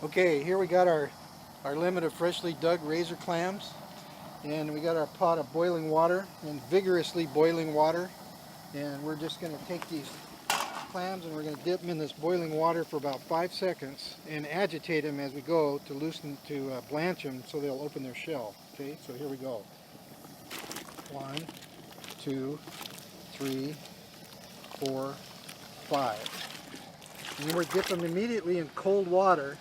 Okay, here we got our limit of freshly dug razor clams, and we got our pot of boiling water, and vigorously boiling water, and we're just going to take these clams and we're going to dip them in this boiling water for about 5 seconds and agitate them as we go to blanch them so they'll open their shell. Okay, so here we go. 1, 2, 3, 4, 5. And then we're dipping them immediately in cold water,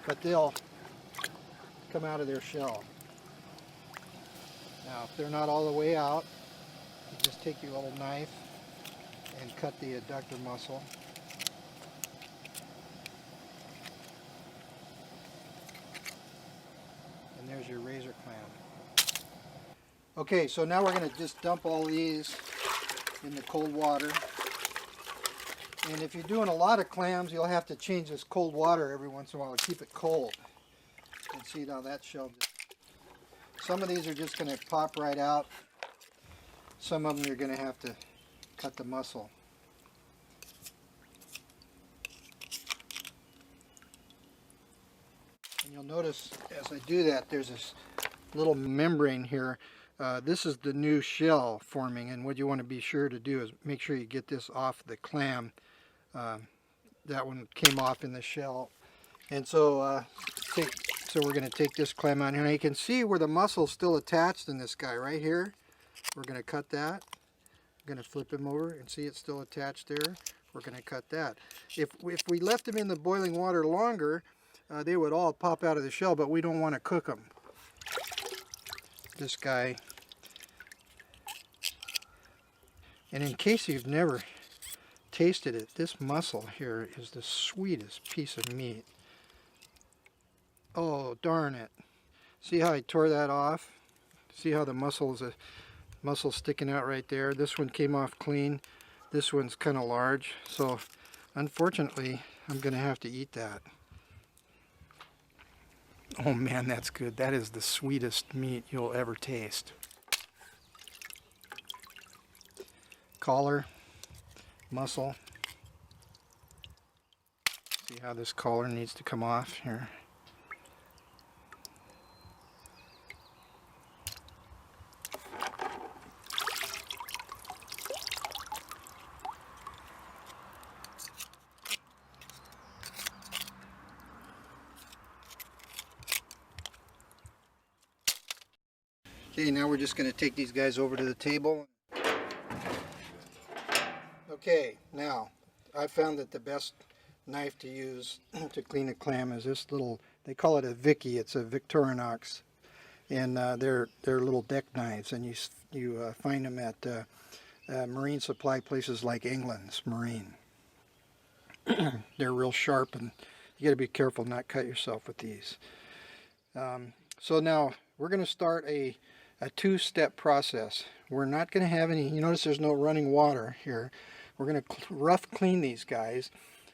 but they'll come out of their shell. Now, if they're not all the way out, you just take your little knife and cut the adductor muscle. And there's your razor clam. Okay, so now we're going to just dump all these in the cold water. And if you're doing a lot of clams, you'll have to change this cold water every once in a while to keep it cold. And see now that shell just... Some of these are just going to pop right out. Some of them you're going to have to cut the muscle. And you'll notice as I do that, there's this little membrane here. This is the new shell forming, and what you want to be sure to do is make sure you get this off the clam. That one came off in the shell, and so we're going to take this clam out here. Now you can see where the muscle's still attached in this guy right here. We're going to cut that. I'm going to flip him over and see it's still attached there. We're going to cut that. If we left them in the boiling water longer, they would all pop out of the shell, but we don't want to cook them. This guy. And in case you've never tasted it, this muscle here is the sweetest piece of meat. Oh, darn it. See how I tore that off? See how the muscle is a muscle sticking out right there? This one came off clean. This one's kind of large. So, unfortunately, I'm going to have to eat that. Oh man, that's good. That is the sweetest meat you'll ever taste. Collar, muscle. See how this collar needs to come off here. Okay, now we're just going to take these guys over to the table. Okay, now I found that the best knife to use to clean a clam is this little, they call it a Vicky, it's a Victorinox, and they're little deck knives, and you find them at marine supply places like England's Marine. They're real sharp, and you got to be careful not cut yourself with these. So now we're going to start a two-step process. We're not going to have any, you notice there's no running water here. We're going to rough clean these guys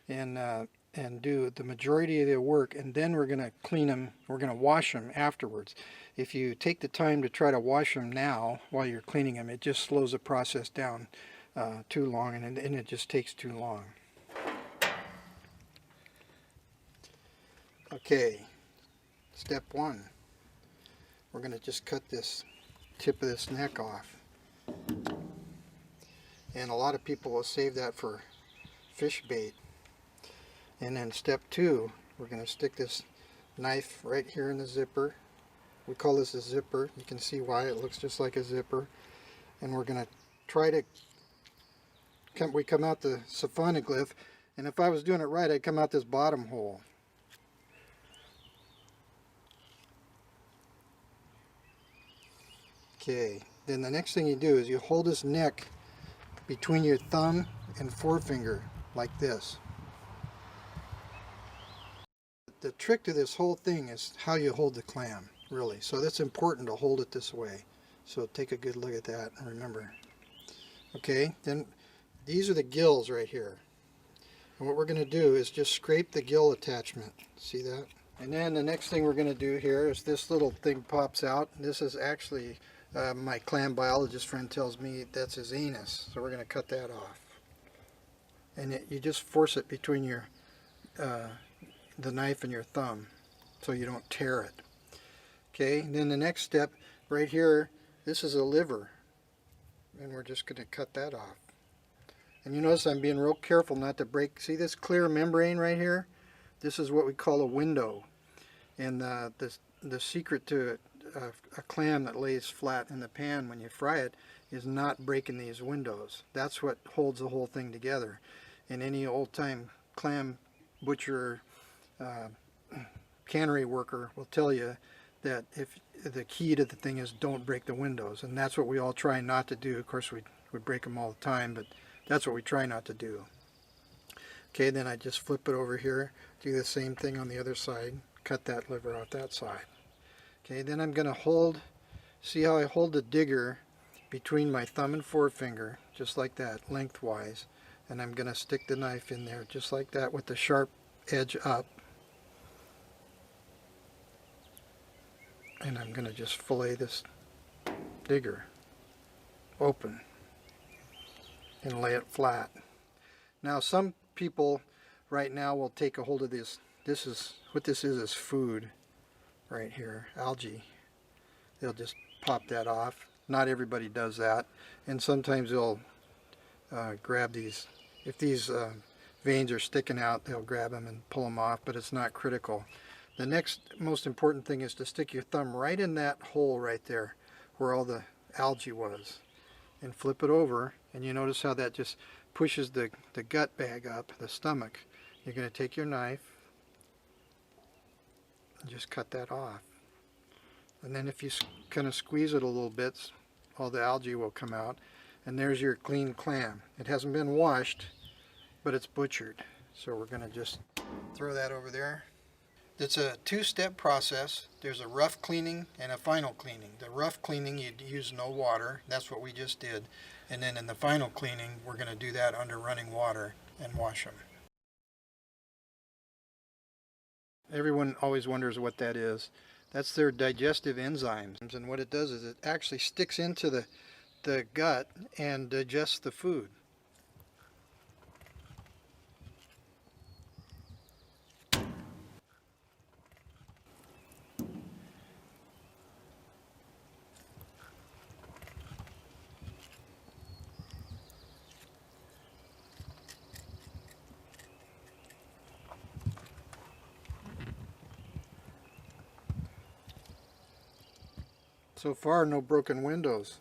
and do the majority of their work, and then we're going to clean them. We're going to wash them afterwards. If you take the time to try to wash them now while you're cleaning them, it just slows the process down too long, and it just takes too long. Okay, step one. We're going to just cut this tip of this neck off. And a lot of people will save that for fish bait. And then step two, we're going to stick this knife right here in the zipper. We call this a zipper. You can see why it looks just like a zipper. And we're going to try to we come out the siphonoglyph, and if I was doing it right, I'd come out this bottom hole. Okay, then the next thing you do is you hold this neck between your thumb and forefinger like this. The trick to this whole thing is how you hold the clam, really. So that's important to hold it this way. So take a good look at that and remember. Okay, then these are the gills right here. And what we're going to do is just scrape the gill attachment. See that? And then the next thing we're going to do here is this little thing pops out. This is actually my clam biologist friend tells me that's his anus, so we're going to cut that off. and you just force it between your the knife and your thumb so you don't tear it. Okay, and then the next step right here, this is a liver, and we're just going to cut that off. And you notice I'm being real careful not to break. See this clear membrane right here? This is what we call a window. And the secret to a clam that lays flat in the pan when you fry it is not breaking these windows. That's what holds the whole thing together. And any old-time clam butcher, cannery worker will tell you that if the key to the thing is don't break the windows, and that's what we all try not to do. Of course we break them all the time, but that's what we try not to do. Okay, then I just flip it over here, do the same thing on the other side, cut that liver off that side. Okay, then I'm going to hold, see how I hold the digger between my thumb and forefinger, just like that, lengthwise, and I'm going to stick the knife in there just like that with the sharp edge up. And I'm going to just fillet this digger open and lay it flat. Now some people right now will take a hold of this. This is what this is food right here, algae. They'll just pop that off. Not everybody does that, and sometimes they'll grab these. If these veins are sticking out, they'll grab them and pull them off, but it's not critical. The next most important thing is to stick your thumb right in that hole right there where all the algae was, and flip it over, and you notice how that just pushes the gut bag up, the stomach. You're going to take your knife and just cut that off. And then if you kind of squeeze it a little bit, all the algae will come out, and there's your clean clam. It hasn't been washed, but it's butchered. So we're going to just throw that over there. It's a two-step process. There's a rough cleaning and a final cleaning. The rough cleaning, you'd use no water. That's what we just did. And then in the final cleaning, we're going to do that under running water and wash them. Everyone always wonders what that is. That's their digestive enzymes. And what it does is it actually sticks into the gut and digests the food. So far, no broken windows.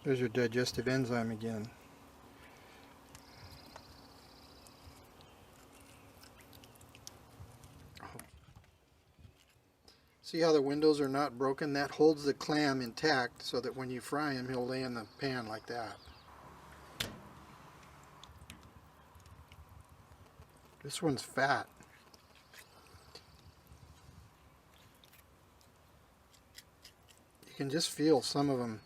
There's your digestive enzyme again. See how the windows are not broken? That holds the clam intact so that when you fry him, he'll lay in the pan like that. This one's fat. You can just feel some of them,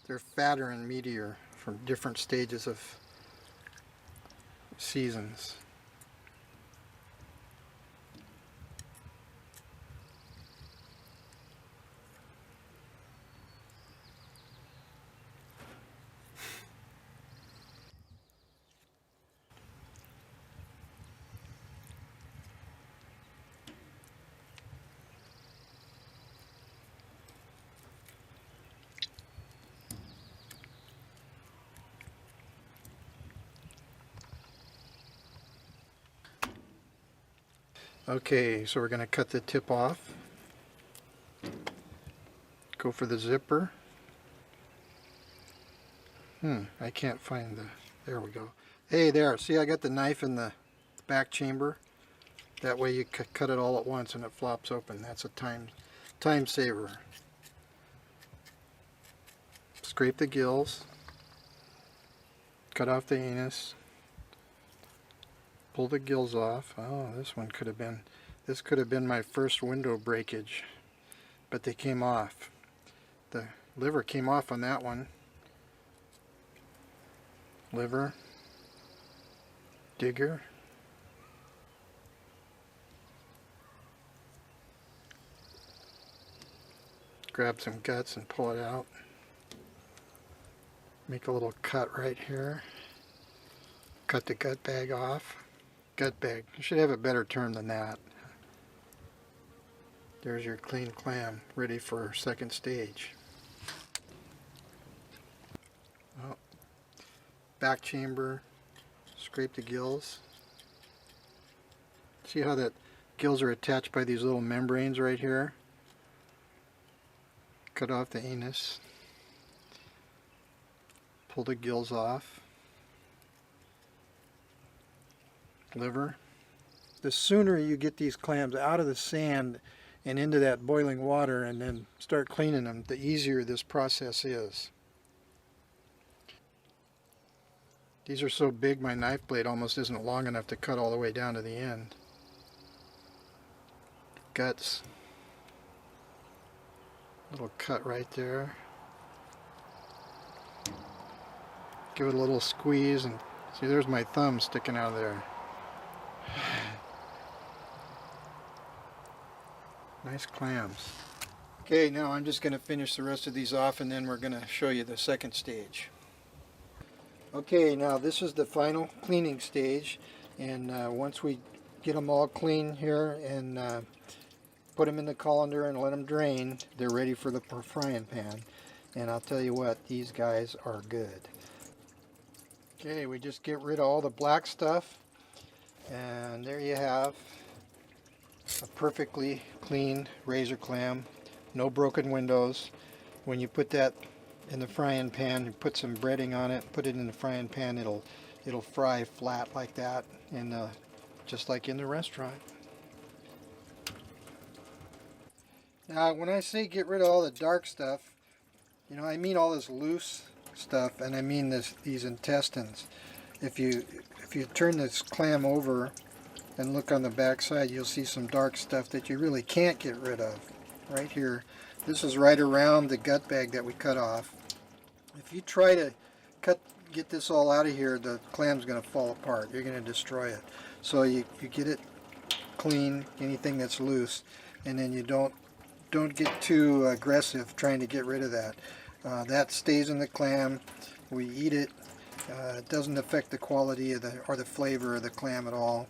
they're fatter and meatier from different stages of seasons. Okay, so we're going to cut the tip off. Go for the zipper. I can't find the, there we go. Hey there, see I got the knife in the back chamber. That way you cut it all at once and it flops open. That's a time saver. Scrape the gills. Cut off the anus. Pull the gills off. Oh, this one could have been my first window breakage, but they came off. The liver came off on that one. Liver. digger. Grab some guts and pull it out. Make a little cut right here. Cut the gut bag off. Gut bag. You should have a better term than that. There's your clean clam, ready for second stage. Oh. Back chamber. Scrape the gills. See how that gills are attached by these little membranes right here? Cut off the anus. Pull the gills off. Liver. The sooner you get these clams out of the sand and into that boiling water and then start cleaning them, the easier this process is. These are so big my knife blade almost isn't long enough to cut all the way down to the end. Guts. Little cut right there. Give it a little squeeze and see, there's my thumb sticking out of there. Nice clams. Okay, now I'm just going to finish the rest of these off and then we're going to show you the second stage. Okay, now this is the final cleaning stage, and once we get them all clean here and put them in the colander and let them drain, they're ready for the frying pan. And I'll tell you what, these guys are good. Okay, we just get rid of all the black stuff, and there you have a perfectly clean razor clam, no broken windows. When you put that in the frying pan, you put some breading on it, put it in the frying pan, it'll fry flat like that, and just like in the restaurant. Now, when I say get rid of all the dark stuff, you know, I mean all this loose stuff, and I mean these intestines. If you turn this clam over and look on the back side, you'll see some dark stuff that you really can't get rid of. Right here. This is right around the gut bag that we cut off. If you try to get this all out of here, the clam's going to fall apart. You're going to destroy it. So you get it clean, anything that's loose, and then you don't get too aggressive trying to get rid of that. That stays in the clam. We eat it. It doesn't affect the quality of or the flavor of the clam at all.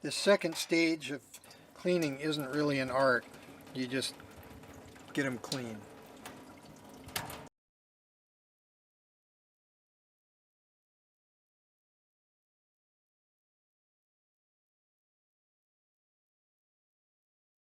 The second stage of cleaning isn't really an art. You just get them clean.